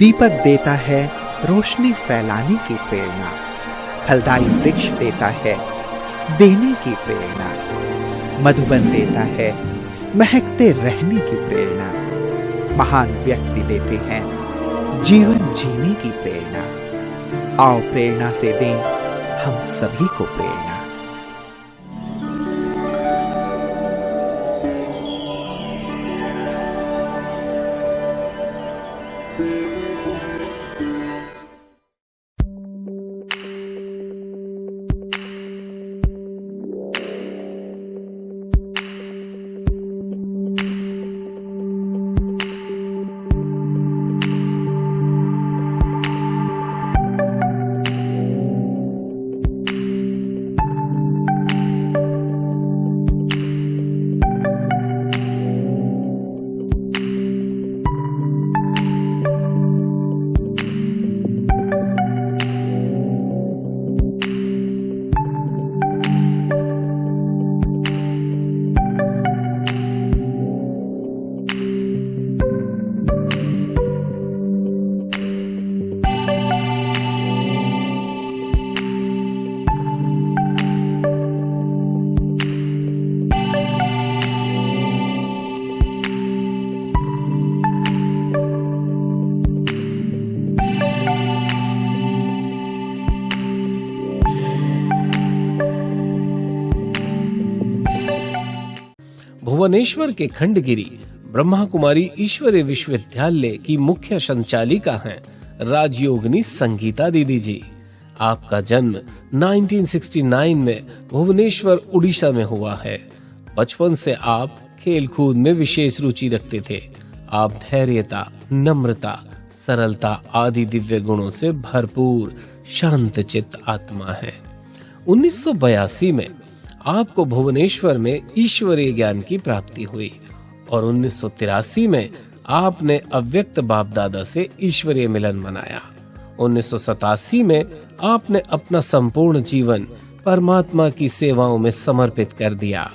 दीपक देता है रोशनी फैलाने की प्रेरणा, फलदायी वृक्ष देता है देने की प्रेरणा, मधुबन देता है महकते रहने की प्रेरणा, महान व्यक्ति देते हैं जीवन जीने की प्रेरणा। आओ प्रेरणा से दें हम सभी को प्रेरणा। भुवनेश्वर के खंडगिरी ब्रह्मा कुमारी ईश्वरीय विश्वविद्यालय की मुख्य संचालिका हैं राजयोगिनी संगीता दीदी जी। आपका जन्म 1969 में भुवनेश्वर उड़ीसा में हुआ है। बचपन से आप खेल कूद में विशेष रुचि रखते थे। आप धैर्यता, नम्रता, सरलता आदि दिव्य गुणों से भरपूर शांतचित्त आत्मा है। 1982 में आपको भुवनेश्वर में ईश्वरीय ज्ञान की प्राप्ति हुई और 1983 में आपने अव्यक्त बाप दादा से ईश्वरीय मिलन मनाया। 1987 में आपने अपना संपूर्ण जीवन परमात्मा की सेवाओं में समर्पित कर दिया।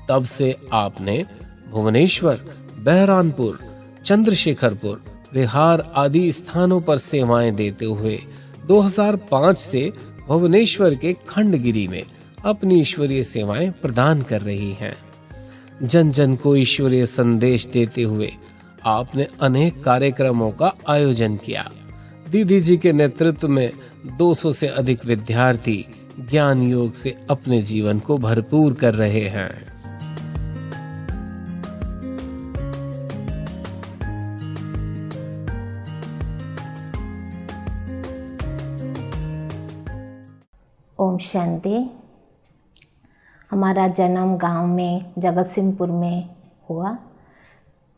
तब से आपने भुवनेश्वर, बहरानपुर, चंद्रशेखरपुर, बिहार आदि स्थानों पर सेवाएं देते हुए 2005 से भुवनेश्वर के खंडगिरी में अपनी ईश्वरीय सेवाएं प्रदान कर रही हैं। जन जन को ईश्वरीय संदेश देते हुए आपने अनेक कार्यक्रमों का आयोजन किया। दीदी जी के नेतृत्व में 200 से अधिक विद्यार्थी ज्ञान योग से अपने जीवन को भरपूर कर रहे हैं। ओम शांति। हमारा जन्म गांव में जगत सिंहपुर में हुआ।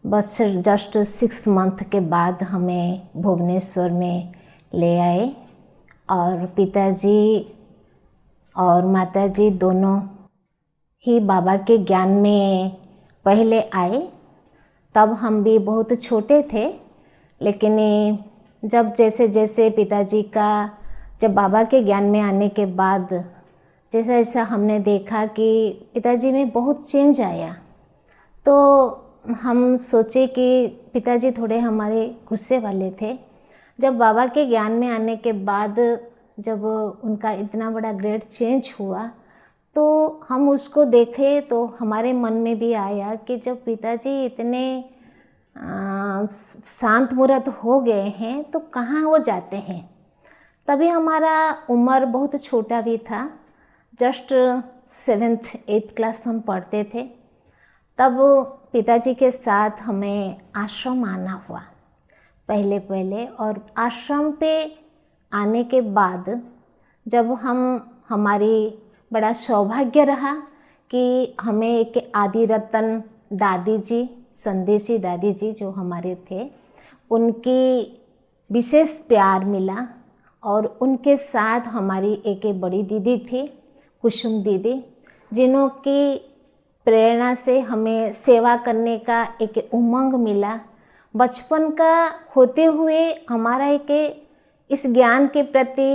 बस जस्ट 6 मंथ के बाद हमें भुवनेश्वर में ले आए और पिताजी और माताजी दोनों ही बाबा के ज्ञान में पहले आए। तब हम भी बहुत छोटे थे, लेकिन जब जैसे जैसे पिताजी का जब बाबा के ज्ञान में आने के बाद जैसा जैसा हमने देखा कि पिताजी में बहुत चेंज आया, तो हम सोचे कि पिताजी थोड़े हमारे गुस्से वाले थे। जब बाबा के ज्ञान में आने के बाद जब उनका इतना बड़ा ग्रेट चेंज हुआ तो हम उसको देखे तो हमारे मन में भी आया कि जब पिताजी इतने शांत मूर्त हो गए हैं तो कहाँ वो जाते हैं। तभी हमारा उम्र बहुत छोटा भी था, जस्ट 7th 8th क्लास हम पढ़ते थे। तब पिताजी के साथ हमें आश्रम आना हुआ पहले और आश्रम पे आने के बाद जब हमारी बड़ा सौभाग्य रहा कि हमें एक आदि रतन दादी जी, संदेशी दादी जी जो हमारे थे, उनकी विशेष प्यार मिला और उनके साथ हमारी एक बड़ी दीदी थी कुसुम दीदी, जिन्हों की प्रेरणा से हमें सेवा करने का एक उमंग मिला। बचपन का होते हुए हमारा एक इस ज्ञान के प्रति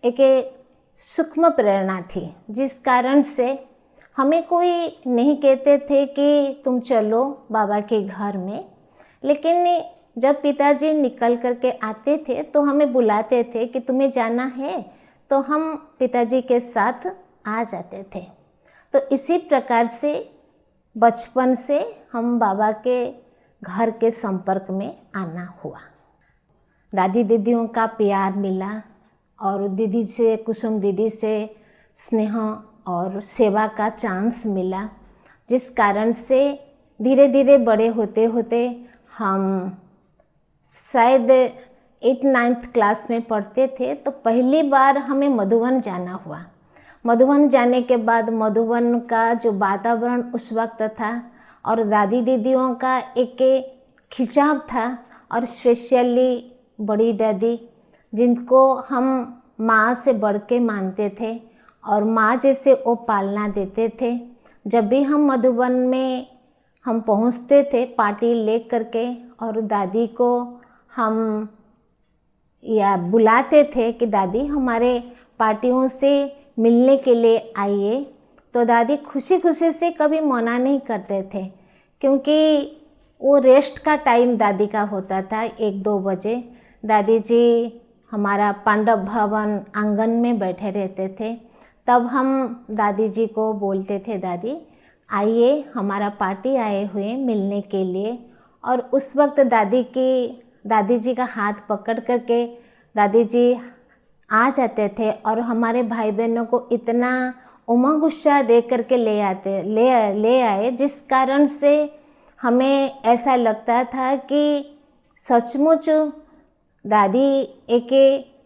एक सूक्ष्म प्रेरणा थी, जिस कारण से हमें कोई नहीं कहते थे कि तुम चलो बाबा के घर में, लेकिन जब पिताजी निकल करके आते थे तो हमें बुलाते थे कि तुम्हें जाना है, तो हम पिताजी के साथ आ जाते थे। तो इसी प्रकार से बचपन से हम बाबा के घर के संपर्क में आना हुआ। दादी दीदियों का प्यार मिला और दीदी से, कुसुम दीदी से स्नेह और सेवा का चांस मिला, जिस कारण से धीरे धीरे बड़े होते होते हम शायद 8-9th क्लास में पढ़ते थे तो पहली बार हमें मधुबन जाना हुआ। मधुबन जाने के बाद मधुबन का जो वातावरण उस वक्त था और दादी दीदियों का एक खिंचाव था, और स्पेशली बड़ी दादी जिनको हम माँ से बढ़ के मानते थे और माँ जैसे वो पालना देते थे। जब भी हम मधुबन में हम पहुँचते थे पार्टी ले करके, और दादी को हम या बुलाते थे कि दादी हमारे पार्टियों से मिलने के लिए आइए, तो दादी खुशी खुशी से कभी मना नहीं करते थे, क्योंकि वो रेस्ट का टाइम दादी का होता था 1-2 बजे। दादी जी हमारा पांडव भवन आंगन में बैठे रहते थे, तब हम दादी जी को बोलते थे दादी आइए हमारा पार्टी आए हुए मिलने के लिए। और उस वक्त दादी जी का हाथ पकड़ करके दादी जी आ जाते थे और हमारे भाई बहनों को इतना उमंग उत्साह दे करके ले आए, जिस कारण से हमें ऐसा लगता था कि सचमुच दादी एक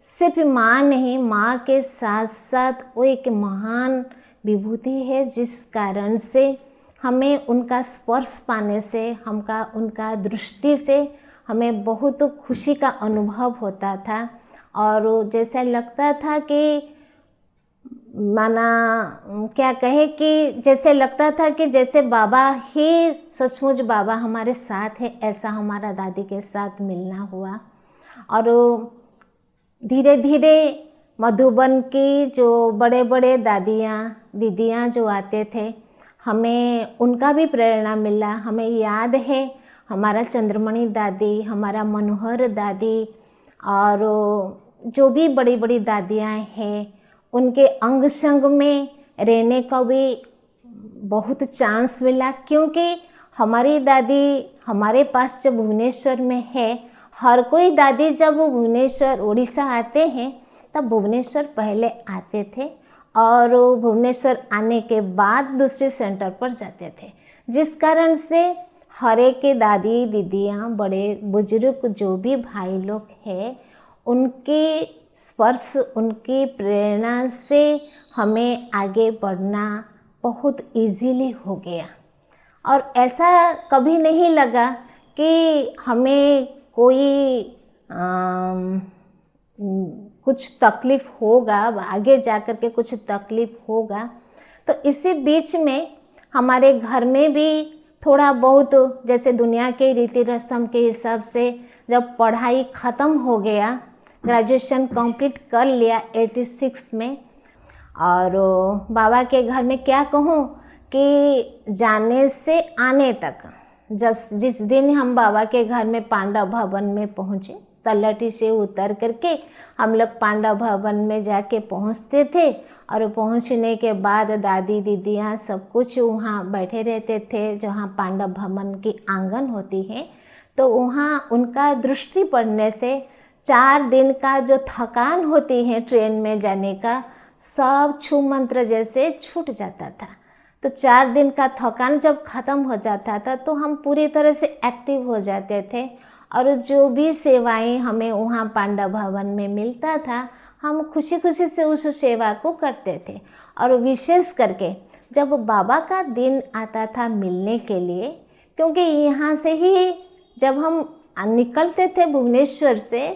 सिर्फ माँ नहीं, माँ के साथ साथ वो एक महान विभूति है, जिस कारण से हमें उनका स्पर्श पाने से, उनका दृष्टि से हमें बहुत खुशी का अनुभव होता था। और जैसा लगता था कि माना क्या कहे कि जैसे लगता था कि जैसे बाबा ही सचमुच बाबा हमारे साथ है, ऐसा हमारा दादी के साथ मिलना हुआ। और धीरे धीरे मधुबन की जो बड़े बड़े दादियाँ दीदियाँ जो आते थे, हमें उनका भी प्रेरणा मिला। हमें याद है हमारा चंद्रमणि दादी, हमारा मनोहर दादी और जो भी बड़ी बड़ी दादियाँ हैं, उनके अंग संग में रहने का भी बहुत चांस मिला, क्योंकि हमारी दादी हमारे पास जब भुवनेश्वर में है, हर कोई दादी जब वो भुवनेश्वर उड़ीसा आते हैं तब भुवनेश्वर पहले आते थे और भुवनेश्वर आने के बाद दूसरे सेंटर पर जाते थे, जिस कारण से हर एक के दादी दीदियाँ बड़े बुजुर्ग जो भी भाई लोग हैं, उनके स्पर्श उनकी प्रेरणा से हमें आगे बढ़ना बहुत इजीली हो गया। और ऐसा कभी नहीं लगा कि हमें कोई कुछ तकलीफ़ होगा, आगे जा कर के कुछ तकलीफ़ होगा। तो इसी बीच में हमारे घर में भी थोड़ा बहुत जैसे दुनिया के रीति रस्म के हिसाब से जब पढ़ाई ख़त्म हो गया, ग्रेजुएशन कंप्लीट कर लिया 86 में, और बाबा के घर में क्या कहूँ कि जाने से आने तक जिस दिन हम बाबा के घर में पांडव भवन में पहुँचे, तलहटी से उतर करके हम लोग पांडव भवन में जाके पहुँचते थे, और पहुँचने के बाद दादी दीदियाँ सब कुछ वहाँ बैठे रहते थे, जहाँ पांडव भवन की आंगन होती है। तो वहाँ उनका दृष्टि पड़ने से 4 दिन का जो थकान होती है ट्रेन में जाने का, सब छू मंत्र जैसे छूट जाता था। तो 4 दिन का थकान जब ख़त्म हो जाता था तो हम पूरी तरह से एक्टिव हो जाते थे, और जो भी सेवाएं हमें वहाँ पांडव भवन में मिलता था, हम खुशी खुशी से उस सेवा को करते थे। और विशेष करके जब बाबा का दिन आता था मिलने के लिए, क्योंकि यहाँ से ही जब हम निकलते थे भुवनेश्वर से,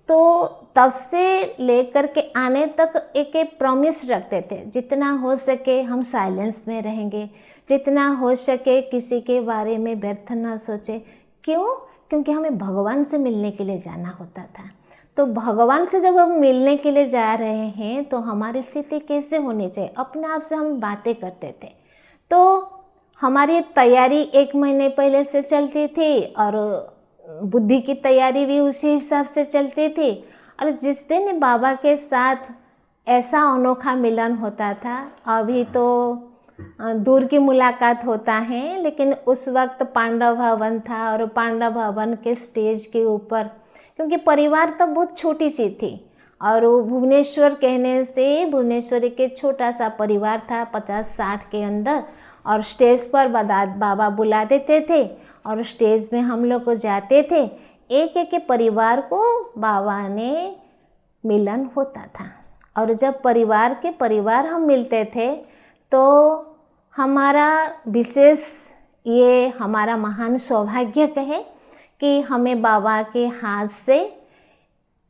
तो तब से लेकर के आने तक एक प्रॉमिस रखते थे, जितना हो सके हम साइलेंस में रहेंगे, जितना हो सके किसी के बारे में व्यर्थ ना सोचे। क्यों? क्योंकि हमें भगवान से मिलने के लिए जाना होता था। तो भगवान से जब हम मिलने के लिए जा रहे हैं तो हमारी स्थिति कैसे होनी चाहिए, अपने आप से हम बातें करते थे। तो हमारी तैयारी 1 महीने पहले से चलती थी, और बुद्धि की तैयारी भी उसी हिसाब से चलती थी। और जिस दिन बाबा के साथ ऐसा अनोखा मिलन होता था, अभी तो दूर की मुलाकात होता है, लेकिन उस वक्त पांडव भवन था और पांडव भवन के स्टेज के ऊपर, क्योंकि परिवार तो बहुत छोटी सी थी और वो भुवनेश्वर कहने से भुवनेश्वरी के छोटा सा परिवार था 50-60 के अंदर, और स्टेज पर बाबा बुला देते थे और स्टेज में हम लोग को जाते थे। एक एक के परिवार को बाबा ने मिलन होता था, और जब परिवार के परिवार हम मिलते थे तो हमारा विशेष ये हमारा महान सौभाग्य कहे कि हमें बाबा के हाथ से,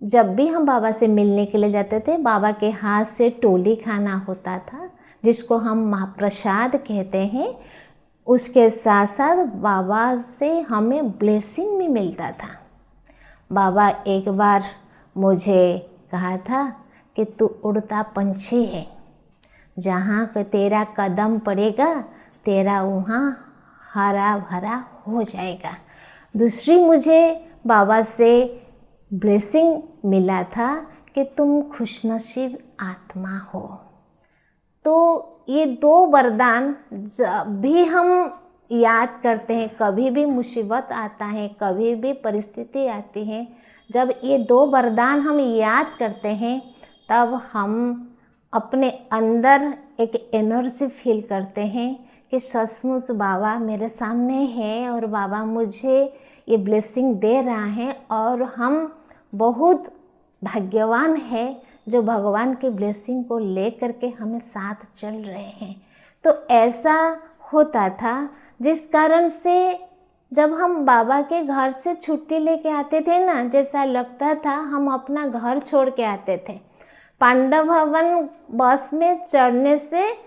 जब भी हम बाबा से मिलने के लिए जाते थे, बाबा के हाथ से टोली खाना होता था, जिसको हम महाप्रसाद कहते हैं। उसके साथ साथ बाबा से हमें ब्लेसिंग भी मिलता था। बाबा एक बार मुझे कहा था कि तू उड़ता पंछी है, जहाँ तेरा कदम पड़ेगा तेरा वहाँ हरा भरा हो जाएगा। दूसरी मुझे बाबा से ब्लेसिंग मिला था कि तुम खुशनसीब आत्मा हो। तो ये 2 वरदान जब भी हम याद करते हैं, कभी भी मुसीबत आता है, कभी भी परिस्थिति आती है, जब ये 2 वरदान हम याद करते हैं, तब हम अपने अंदर एक एनर्जी फील करते हैं कि सचमुच बाबा मेरे सामने है और बाबा मुझे ये ब्लेसिंग दे रहा है, और हम बहुत भाग्यवान है जो भगवान की ब्लेसिंग को लेकर के हमें साथ चल रहे हैं। तो ऐसा होता था, जिस कारण से जब हम बाबा के घर से छुट्टी लेके आते थे ना, जैसा लगता था हम अपना घर छोड़ के आते थे। पांडव भवन बस में चढ़ने से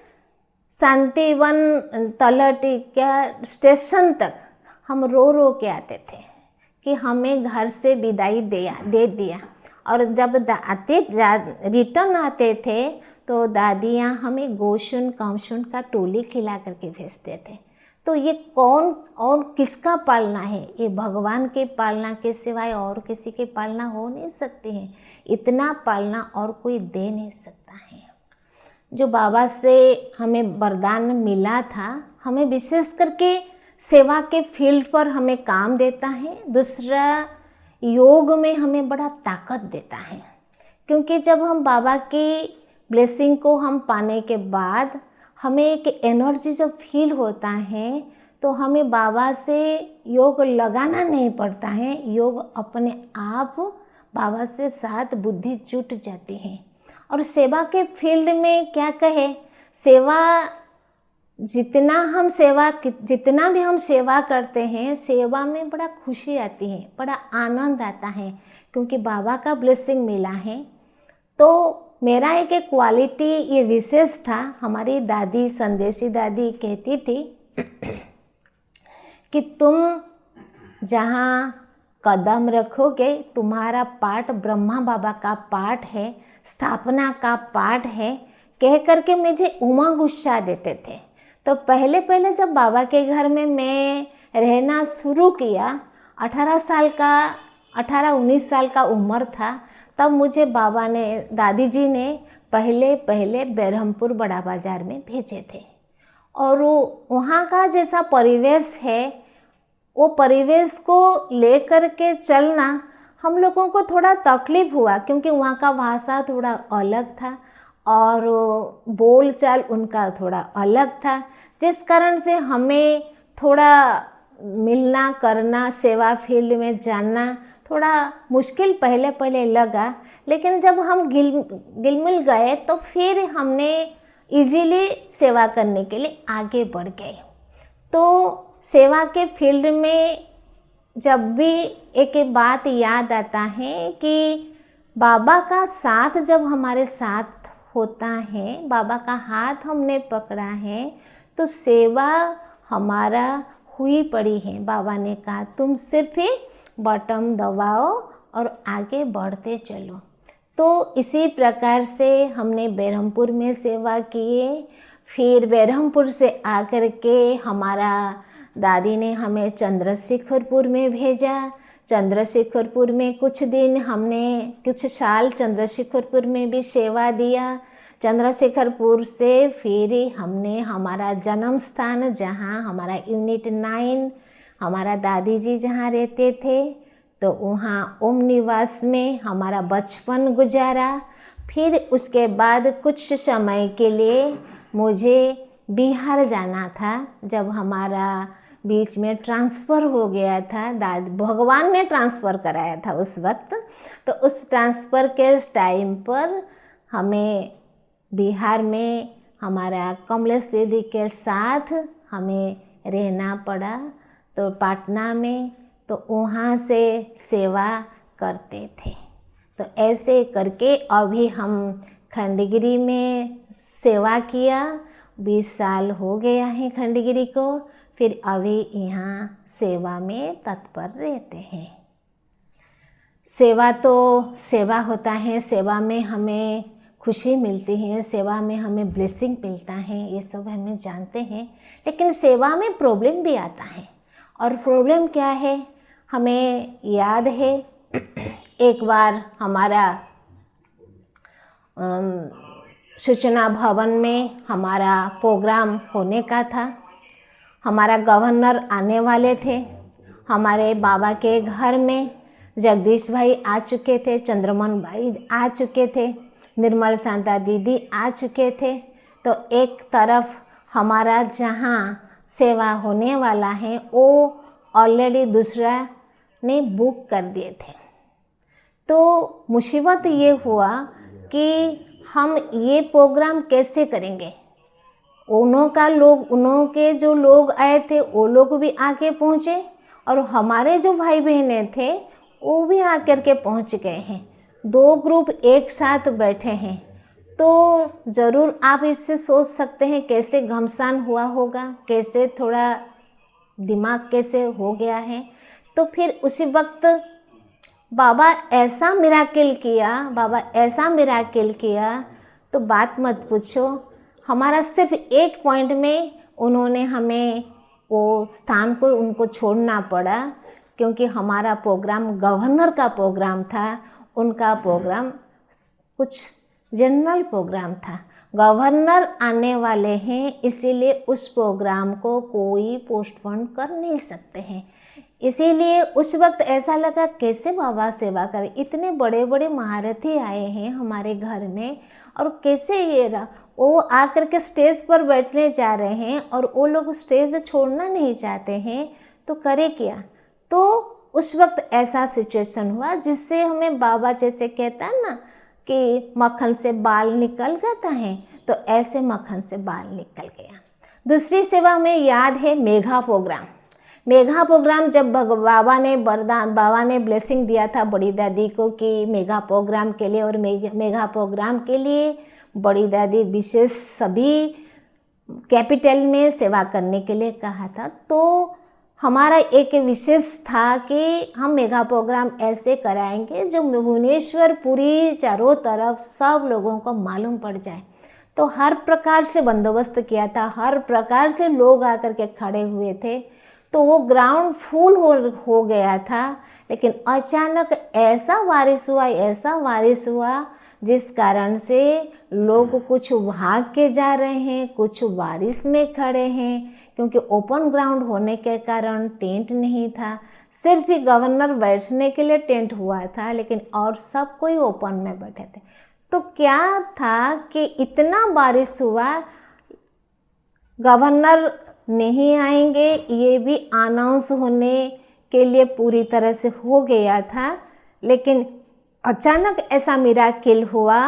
शांतिवन तलहटी क्या स्टेशन तक हम रो रो के आते थे कि हमें घर से विदाई दे दिया। और जब रिटर्न आते थे तो दादियाँ हमें गोशुन कामशुन का टोली खिला करके भेजते थे। तो ये कौन और किसका पालना है? ये भगवान के पालना के सिवाय और किसी के पालना हो नहीं सकती है। इतना पालना और कोई दे नहीं सकता है। जो बाबा से हमें वरदान मिला था, हमें विशेष करके सेवा के फील्ड पर हमें काम देता है। दूसरा, योग में हमें बड़ा ताकत देता है, क्योंकि जब हम बाबा की ब्लेसिंग को हम पाने के बाद हमें एक एनर्जी जब फील होता है, तो हमें बाबा से योग लगाना नहीं पड़ता है। योग अपने आप बाबा से साथ बुद्धि जुट जाती है। और सेवा के फील्ड में क्या कहे, जितना भी हम सेवा करते हैं, सेवा में बड़ा खुशी आती है, बड़ा आनंद आता है, क्योंकि बाबा का ब्लेसिंग मिला है। तो मेरा एक क्वालिटी ये विशेष था। हमारी दादी, संदेशी दादी कहती थी कि तुम जहाँ कदम रखोगे, तुम्हारा पाठ ब्रह्मा बाबा का पाठ है, स्थापना का पाठ है, कह करके मुझे उमंग उत्साह देते थे। तो पहले जब बाबा के घर में मैं रहना शुरू किया, 18-19 साल का उम्र था, तब मुझे बाबा ने, दादी जी ने पहले बेरहमपुर बड़ा बाज़ार में भेजे थे। और वहाँ का जैसा परिवेश है, वो परिवेश को लेकर के चलना हम लोगों को थोड़ा तकलीफ़ हुआ, क्योंकि वहाँ का भाषा थोड़ा अलग था और बोल चाल उनका थोड़ा अलग था, जिस कारण से हमें थोड़ा मिलना करना, सेवा फील्ड में जानना थोड़ा मुश्किल पहले लगा। लेकिन जब हम गिल मिल गए तो फिर हमने इजीली सेवा करने के लिए आगे बढ़ गए। तो सेवा के फील्ड में जब भी एक बात याद आता है कि बाबा का साथ जब हमारे साथ होता है, बाबा का हाथ हमने पकड़ा है, तो सेवा हमारा हुई पड़ी है। बाबा ने कहा तुम सिर्फ ही बटन दबाओ और आगे बढ़ते चलो। तो इसी प्रकार से हमने बेरहमपुर में सेवा किए। फिर बेरहमपुर से आकर के हमारा दादी ने हमें चंद्रशेखरपुर में भेजा। चंद्रशेखरपुर में कुछ दिन हमने कुछ साल चंद्रशेखरपुर में भी सेवा दिया। चंद्रशेखरपुर से फिर हमने हमारा जन्म स्थान जहाँ हमारा यूनिट 9 हमारा दादी जी जहाँ रहते थे तो वहाँ ओम निवास में हमारा बचपन गुजारा। फिर उसके बाद कुछ समय के लिए मुझे बिहार जाना था। जब हमारा बीच में ट्रांसफ़र हो गया था, भगवान ने ट्रांसफ़र कराया था उस वक्त, तो उस ट्रांसफ़र के टाइम पर हमें बिहार में हमारा कमलेश दीदी के साथ हमें रहना पड़ा तो पटना में, तो वहाँ से सेवा करते थे। तो ऐसे करके अभी हम खंडगिरी में सेवा किया, 20 साल हो गया है खंडगिरी को। फिर अभी यहाँ सेवा में तत्पर रहते हैं। सेवा तो सेवा होता है, सेवा में हमें खुशी मिलती है, सेवा में हमें ब्लेसिंग मिलता है, ये सब हमें जानते हैं। लेकिन सेवा में प्रॉब्लम भी आता है। और प्रॉब्लम क्या है, हमें याद है एक बार हमारा सूचना भवन में हमारा प्रोग्राम होने का था। हमारा गवर्नर आने वाले थे। हमारे बाबा के घर में जगदीश भाई आ चुके थे, चंद्रमन भाई आ चुके थे, निर्मल शांता दीदी आ चुके थे। तो एक तरफ हमारा जहाँ सेवा होने वाला है वो ऑलरेडी दूसरा ने बुक कर दिए थे। तो मुसीबत ये हुआ कि हम ये प्रोग्राम कैसे करेंगे। उन्हों के जो लोग आए थे वो लोग भी आके पहुँचे और हमारे जो भाई बहनें थे वो भी आकर के पहुँच गए हैं। 2 ग्रुप एक साथ बैठे हैं। तो ज़रूर आप इससे सोच सकते हैं कैसे घमसान हुआ होगा, कैसे थोड़ा दिमाग कैसे हो गया है। तो फिर उसी वक्त बाबा ऐसा मिराकिल किया तो बात मत पूछो। हमारा सिर्फ एक पॉइंट में उन्होंने हमें वो स्थान को उनको छोड़ना पड़ा, क्योंकि हमारा प्रोग्राम गवर्नर का प्रोग्राम था, उनका प्रोग्राम कुछ जनरल प्रोग्राम था। गवर्नर आने वाले हैं, इसीलिए उस प्रोग्राम को कोई पोस्टपोन कर नहीं सकते हैं। इसीलिए उस वक्त ऐसा लगा कैसे बाबा सेवा करें, इतने बड़े बड़े महारथी आए हैं हमारे घर में और कैसे ये वो आकर के स्टेज पर बैठने जा रहे हैं और वो लोग स्टेज छोड़ना नहीं चाहते हैं, तो करे क्या। तो उस वक्त ऐसा सिचुएशन हुआ जिससे हमें बाबा जैसे कहता है ना कि मक्खन से बाल निकल जाता है, तो ऐसे मक्खन से बाल निकल गया। दूसरी सेवा में याद है मेघा प्रोग्राम जब बाबा ने ब्लेसिंग दिया था बड़ी दादी को कि मेघा प्रोग्राम के लिए, और मेघा प्रोग्राम के लिए बड़ी दादी विशेष सभी कैपिटल में सेवा करने के लिए कहा था। तो हमारा एक विशेष था कि हम मेघा प्रोग्राम ऐसे कराएंगे जो भुवनेश्वर पूरी चारों तरफ सब लोगों को मालूम पड़ जाए। तो हर प्रकार से बंदोबस्त किया था, हर प्रकार से लोग आकर के खड़े हुए थे। तो वो ग्राउंड फुल हो गया था। लेकिन अचानक ऐसा बारिश हुआ जिस कारण से लोग कुछ भाग के जा रहे हैं, कुछ बारिश में खड़े हैं, क्योंकि ओपन ग्राउंड होने के कारण टेंट नहीं था। सिर्फ ही गवर्नर बैठने के लिए टेंट हुआ था, लेकिन और सब कोई ओपन में बैठे थे। तो क्या था कि इतना बारिश हुआ, गवर्नर नहीं आएंगे ये भी अनाउंस होने के लिए पूरी तरह से हो गया था। लेकिन अचानक ऐसा मिराकिल हुआ,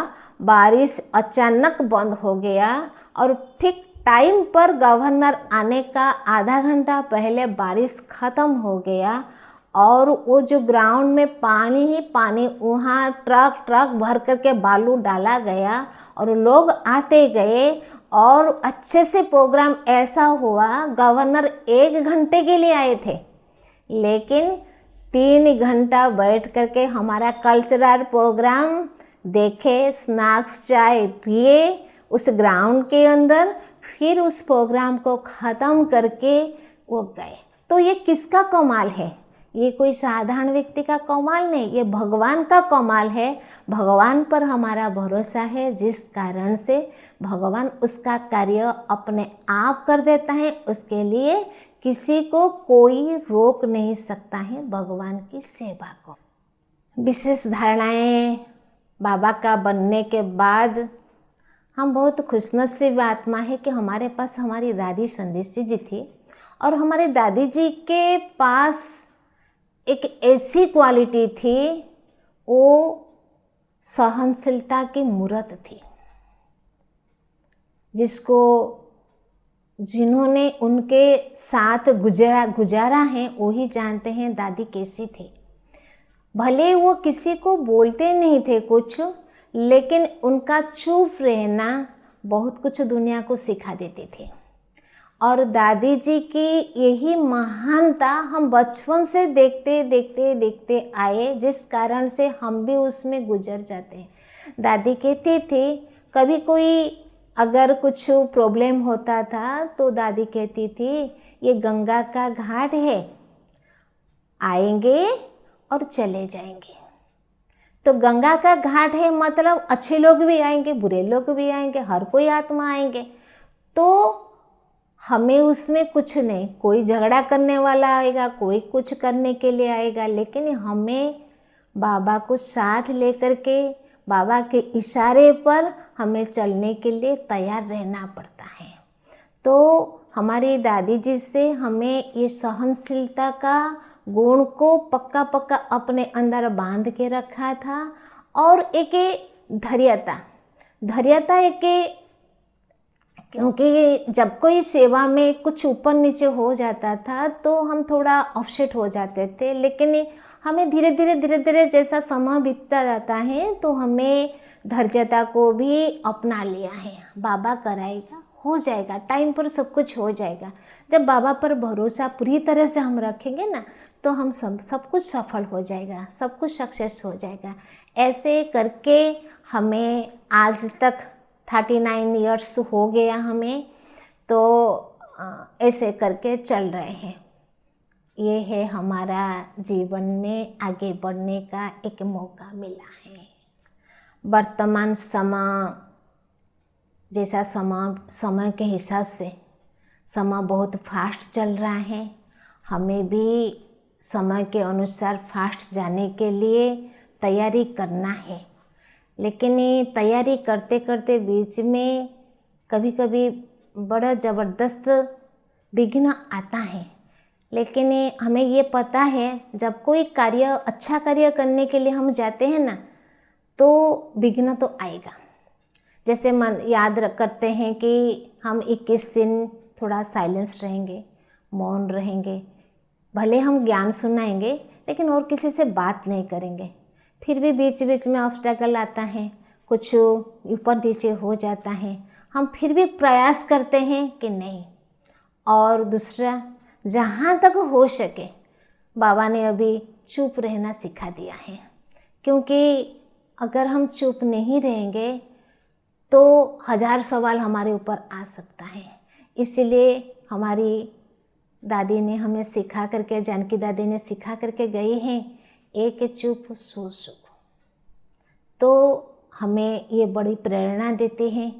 बारिश अचानक बंद हो गया और ठीक टाइम पर गवर्नर आने का आधा घंटा पहले बारिश ख़त्म हो गया और वो जो ग्राउंड में पानी ही पानी, वहाँ ट्रक भर करके बालू डाला गया और लोग आते गए और अच्छे से प्रोग्राम ऐसा हुआ। गवर्नर 1 घंटे के लिए आए थे, लेकिन 3 घंटा बैठ करके हमारा कल्चरल प्रोग्राम देखे, स्नैक्स चाय पिए उस ग्राउंड के अंदर, फिर उस प्रोग्राम को ख़त्म करके वो गए। तो ये किसका कमाल है, ये कोई साधारण व्यक्ति का कमाल नहीं, ये भगवान का कमाल है। भगवान पर हमारा भरोसा है, जिस कारण से भगवान उसका कार्य अपने आप कर देता है। उसके लिए किसी को कोई रोक नहीं सकता है भगवान की सेवा को। विशेष धारणाएं बाबा का बनने के बाद हम बहुत खुशनसीब आत्मा है कि हमारे पास हमारी दादी संदेश जी थी, और हमारे दादी जी के पास एक ऐसी क्वालिटी थी, वो सहनशीलता की मूर्त थी, जिसको जिन्होंने उनके साथ गुजारा है वही जानते हैं दादी कैसी थी। भले वो किसी को बोलते नहीं थे कुछ, लेकिन उनका चुप रहना बहुत कुछ दुनिया को सिखा देते थे। और दादी जी की यही महानता हम बचपन से देखते आए, जिस कारण से हम भी उसमें गुजर जाते हैं। दादी कहती थी, कभी कोई अगर कुछ प्रॉब्लम होता था तो दादी कहती थी, ये गंगा का घाट है, आएंगे और चले जाएंगे। तो गंगा का घाट है मतलब अच्छे लोग भी आएंगे, बुरे लोग भी आएंगे, हर कोई आत्मा आएंगे। तो हमें उसमें कुछ नहीं, कोई झगड़ा करने वाला आएगा, कोई कुछ करने के लिए आएगा, लेकिन हमें बाबा को साथ लेकर के बाबा के इशारे पर हमें चलने के लिए तैयार रहना पड़ता है। तो हमारी दादी जी से हमें ये सहनशीलता का गुण को पक्का अपने अंदर बांध के रखा था। और एक धैर्यता एक, क्योंकि जब कोई सेवा में कुछ ऊपर नीचे हो जाता था तो हम थोड़ा अपसेट हो जाते थे, लेकिन हमें धीरे धीरे जैसा समय बीतता जाता है तो हमें धैर्यता को भी अपना लिया है। बाबा कराएगा, हो जाएगा, टाइम पर सब कुछ हो जाएगा। जब बाबा पर भरोसा पूरी तरह से हम रखेंगे ना, तो हम सब कुछ सफल हो जाएगा, सब कुछ सक्सेस हो जाएगा। ऐसे करके हमें आज तक 39 इयर्स हो गया हमें, तो ऐसे करके चल रहे हैं। ये है हमारा जीवन में आगे बढ़ने का एक मौका मिला है। वर्तमान जैसा समय के हिसाब से समय बहुत फास्ट चल रहा है। हमें भी समय के अनुसार फास्ट जाने के लिए तैयारी करना है, लेकिन ये तैयारी करते करते बीच में कभी कभी बड़ा ज़बरदस्त विघ्न आता है। लेकिन हमें ये पता है, जब कोई अच्छा कार्य करने के लिए हम जाते हैं ना, तो विघ्न तो आएगा। जैसे मन याद करते हैं कि हम 21 दिन थोड़ा साइलेंस रहेंगे, मौन रहेंगे, भले हम ज्ञान सुनाएंगे लेकिन और किसी से बात नहीं करेंगे। फिर भी बीच बीच में ऑब्स्टेकल आता है, कुछ ऊपर नीचे हो जाता है, हम फिर भी प्रयास करते हैं कि नहीं। और दूसरा, जहाँ तक हो सके बाबा ने अभी चुप रहना सिखा दिया है, क्योंकि अगर हम चुप नहीं रहेंगे तो 1000 सवाल हमारे ऊपर आ सकता है। इसलिए हमारी दादी ने हमें सिखा करके, जानकी दादी ने सिखा करके गई हैं, एक चुप सो सुख। तो हमें ये बड़ी प्रेरणा देते हैं,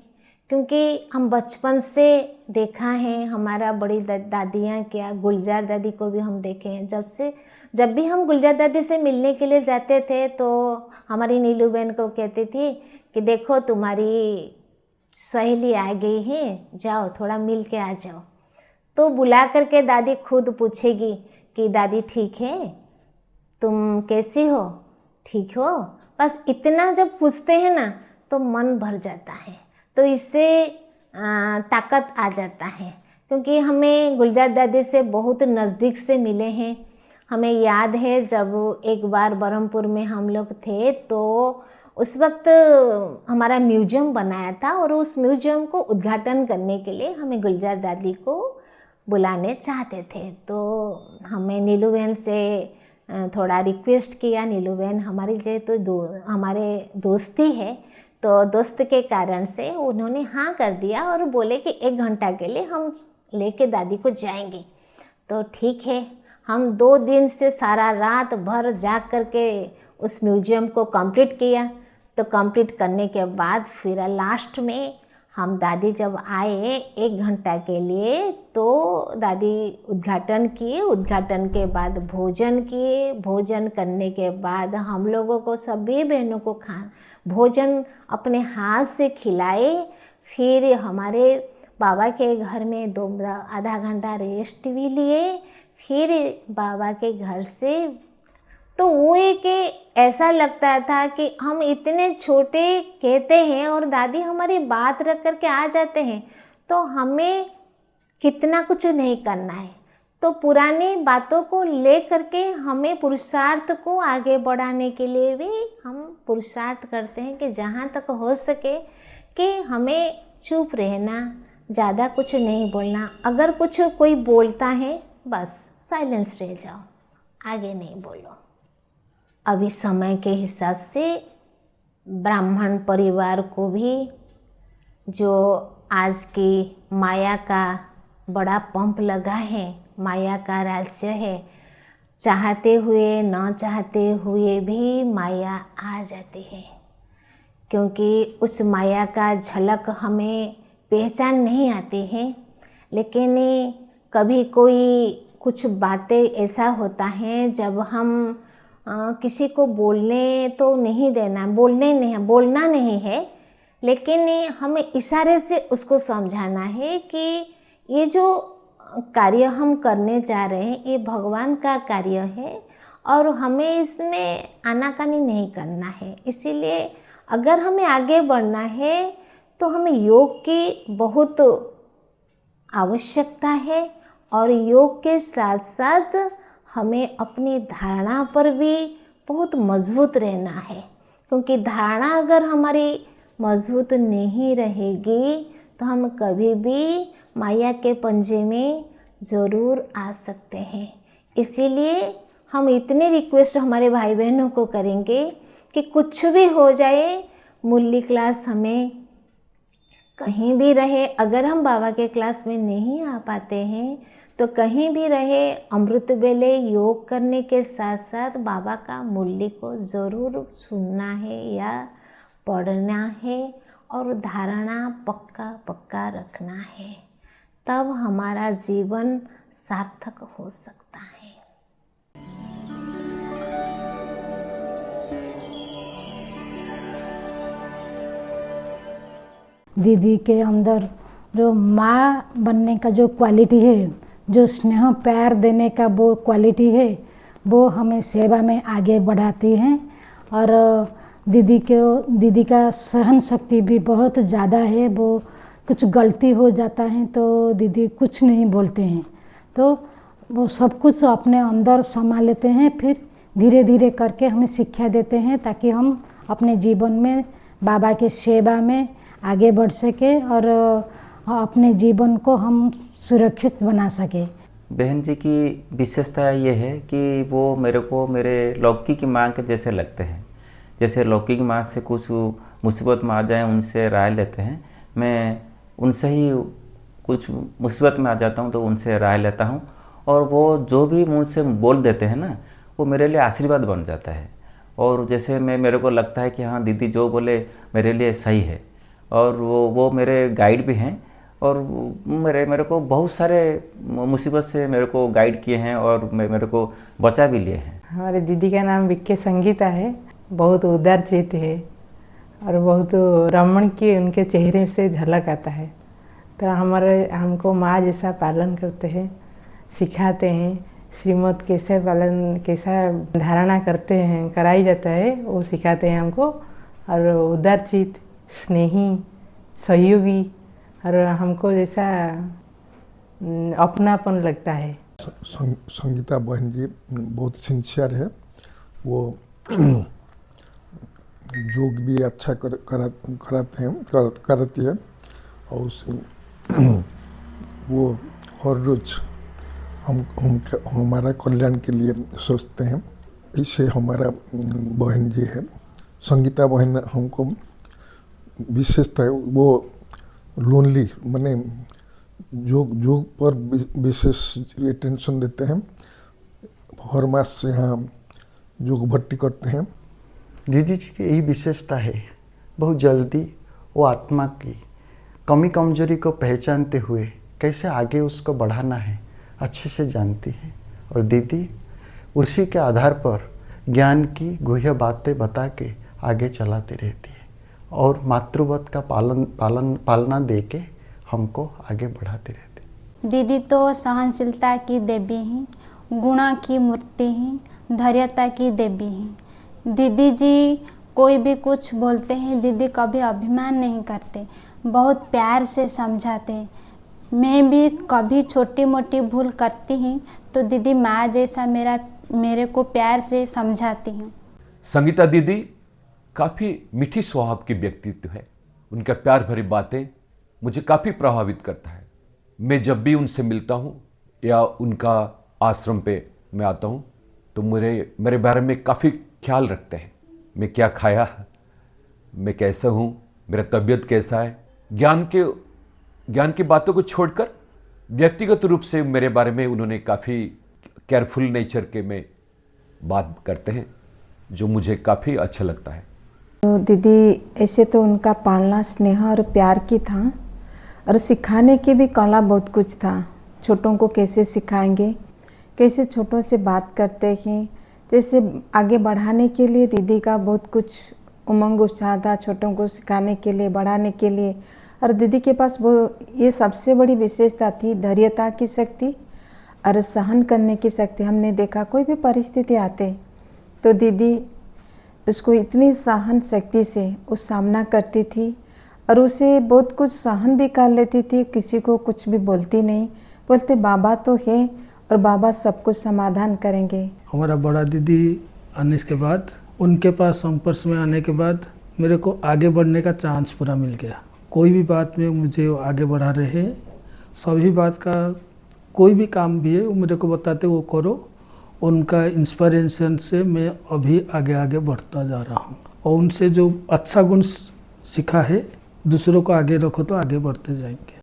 क्योंकि हम बचपन से देखा है, हमारा बड़ी दादियाँ क्या, गुलजार दादी को भी हम देखे हैं। जब भी हम गुलजार दादी से मिलने के लिए जाते थे तो हमारी नीलू बहन को कहती थी कि देखो तुम्हारी सहेली आ गई है, जाओ थोड़ा मिल के आ जाओ। तो बुला करके दादी खुद पूछेगी कि दादी ठीक है, तुम कैसी हो, ठीक हो, बस इतना जब पूछते हैं ना तो मन भर जाता है। तो इससे ताकत आ जाता है, क्योंकि हमें गुलजार दादी से बहुत नज़दीक से मिले हैं। हमें याद है जब एक बार बरहमपुर में हम लोग थे तो उस वक्त हमारा म्यूजियम बनाया था, और उस म्यूजियम को उद्घाटन करने के लिए हमें गुलजार दादी को बुलाने चाहते थे। तो हमें नीलू बहन से थोड़ा रिक्वेस्ट किया। नीलू बहन हमारी जो हमारे दोस्ती है, तो दोस्त के कारण से उन्होंने हाँ कर दिया और बोले कि 1 घंटा के लिए हम लेके दादी को जाएंगे। तो ठीक है, हम 2 दिन से सारा रात भर जाग करके उस म्यूजियम को कंप्लीट किया। तो कंप्लीट करने के बाद फिर लास्ट में हम दादी जब आए 1 घंटा के लिए, तो दादी उद्घाटन किए। उद्घाटन के बाद भोजन किए। भोजन करने के बाद हम लोगों को, सभी बहनों को भोजन अपने हाथ से खिलाए। फिर हमारे बाबा के घर में आधा घंटा रेस्ट भी लिए। फिर बाबा के घर से तो वो एक ऐसा लगता था कि हम इतने छोटे कहते हैं और दादी हमारी बात रख करके आ जाते हैं, तो हमें कितना कुछ नहीं करना है। तो पुरानी बातों को ले करके हमें पुरुषार्थ को आगे बढ़ाने के लिए भी हम पुरुषार्थ करते हैं कि जहाँ तक हो सके कि हमें चुप रहना, ज़्यादा कुछ नहीं बोलना। अगर कुछ कोई बोलता है बस साइलेंस रह जाओ, आगे नहीं बोलो। अभी समय के हिसाब से ब्राह्मण परिवार को भी जो आज की माया का बड़ा पंप लगा है, माया का राज्य है, चाहते हुए न चाहते हुए भी माया आ जाती है। क्योंकि उस माया का झलक हमें पहचान नहीं आती है, लेकिन कभी कोई कुछ बातें ऐसा होता है जब हम किसी को बोलने तो नहीं देना, बोलना नहीं है, लेकिन हमें इशारे से उसको समझाना है कि ये जो कार्य हम करने जा रहे हैं ये भगवान का कार्य है और हमें इसमें आनाकानी नहीं करना है। इसीलिए अगर हमें आगे बढ़ना है तो हमें योग की बहुत आवश्यकता है और योग के साथ साथ हमें अपनी धारणा पर भी बहुत मजबूत रहना है। क्योंकि धारणा अगर हमारी मजबूत नहीं रहेगी तो हम कभी भी माया के पंजे में ज़रूर आ सकते हैं। इसीलिए हम इतने रिक्वेस्ट हमारे भाई बहनों को करेंगे कि कुछ भी हो जाए, मुरली क्लास हमें कहीं भी रहे, अगर हम बाबा के क्लास में नहीं आ पाते हैं तो कहीं भी रहे, अमृत वेले योग करने के साथ साथ बाबा का मुरली को ज़रूर सुनना है या पढ़ना है और धारणा पक्का पक्का रखना है, तब हमारा जीवन सार्थक हो सकता है। दीदी के अंदर जो माँ बनने का जो क्वालिटी है, जो स्नेह प्यार देने का वो क्वालिटी है, वो हमें सेवा में आगे बढ़ाती हैं। और दीदी का सहन शक्ति भी बहुत ज़्यादा है। वो कुछ गलती हो जाता है तो दीदी कुछ नहीं बोलते हैं, तो वो सब कुछ अपने अंदर संभाल लेते हैं। फिर धीरे धीरे करके हमें शिक्षा देते हैं ताकि हम अपने जीवन में बाबा की सेवा में आगे बढ़ सके और अपने जीवन को हम सुरक्षित बना सके। बहन जी की विशेषता ये है कि वो मेरे को मेरे लौकिक माँ के जैसे लगते हैं। जैसे लौकिक माँ से कुछ मुसीबत में आ जाए उनसे राय लेते हैं, मैं उनसे ही कुछ मुसीबत में आ जाता हूँ तो उनसे राय लेता हूँ और वो जो भी मुँह से बोल देते हैं ना, वो मेरे लिए आशीर्वाद बन जाता है। और जैसे मेरे को लगता है कि हाँ दीदी जो बोले मेरे लिए सही है, और वो मेरे गाइड भी हैं और मेरे को बहुत सारे मुसीबत से मेरे को गाइड किए हैं और मेरे को बचा भी लिए हैं। हमारे दीदी का नाम विक्के संगीता है। बहुत उदार चित्त है और बहुत रमण की उनके चेहरे से झलक आता है। तो हमको माँ जैसा पालन करते हैं, सिखाते हैं, श्रीमत कैसे पालन कैसा धारणा करते हैं कराई जाता है वो सिखाते हैं हमको। और उदार चित्त, स्नेही, सहयोगी और हमको जैसा अपनापन लगता है। संगीता बहन जी बहुत सिंसियर है। वो योग भी अच्छा कराती है और वो हर रोज हमारा कल्याण के लिए सोचते हैं। इससे हमारा बहन जी है संगीता बहन हमको विशेषता है। वो लोनली माने योग पर विशेष अटेंशन देते हैं हर मास से यहाँ योग भर्ती करते हैं। दीदी जी की यही विशेषता है, बहुत जल्दी वो आत्मा की कमी कमजोरी को पहचानते हुए कैसे आगे उसको बढ़ाना है अच्छे से जानती है, और दीदी उसी के आधार पर ज्ञान की गुह्य बातें बता के आगे चलाती रहती है और मातृवत का पालना दे के हमको आगे बढ़ाती रहती है। दीदी तो सहनशीलता की देवी हैं, गुणा की मूर्ति हैं, धैर्यता की देवी हैं। दीदी जी कोई भी कुछ बोलते हैं, दीदी कभी अभिमान नहीं करते, बहुत प्यार से समझाते हैं। मैं भी कभी छोटी मोटी भूल करती हूँ तो दीदी माँ जैसा मेरे को प्यार से समझाती हैं। संगीता दीदी काफ़ी मीठी स्वभाव की व्यक्तित्व है। उनका प्यार भरी बातें मुझे काफ़ी प्रभावित करता है। मैं जब भी उनसे मिलता हूँ या उनका आश्रम पे मैं आता हूँ तो मेरे बारे में काफ़ी ख्याल रखते हैं। मैं क्या खाया, मैं कैसा हूँ, मेरा तबीयत कैसा है। ज्ञान की बातों को छोड़कर व्यक्तिगत रूप से मेरे बारे में उन्होंने काफ़ी केयरफुल नेचर के में बात करते हैं, जो मुझे काफ़ी अच्छा लगता है। तो दीदी ऐसे तो उनका पालना स्नेह और प्यार की था, और सिखाने की भी कला बहुत कुछ था। छोटों को कैसे सिखाएंगे, कैसे छोटों से बात करते हैं, जैसे आगे बढ़ाने के लिए दीदी का बहुत कुछ उमंग उत्साह था, छोटों को सिखाने के लिए, बढ़ाने के लिए। और दीदी के पास वो ये सबसे बड़ी विशेषता थी, धैर्यता की शक्ति और सहन करने की शक्ति। हमने देखा कोई भी परिस्थिति आते तो दीदी उसको इतनी सहन शक्ति से उस सामना करती थी और उसे बहुत कुछ सहन भी कर लेती थी, किसी को कुछ भी बोलती नहीं। बोलते बाबा तो है और बाबा सब कुछ समाधान करेंगे। हमारा बड़ा दीदी आने के बाद, उनके पास संपर्क में आने के बाद मेरे को आगे बढ़ने का चांस पूरा मिल गया। कोई भी बात में मुझे आगे बढ़ा रहे हैं, सभी बात का कोई भी काम भी है वो मेरे को बताते वो करो। उनका इंस्पिरेशन से मैं अभी आगे बढ़ता जा रहा हूँ, और उनसे जो अच्छा गुण सीखा है दूसरों को आगे रखो तो आगे बढ़ते जाएंगे।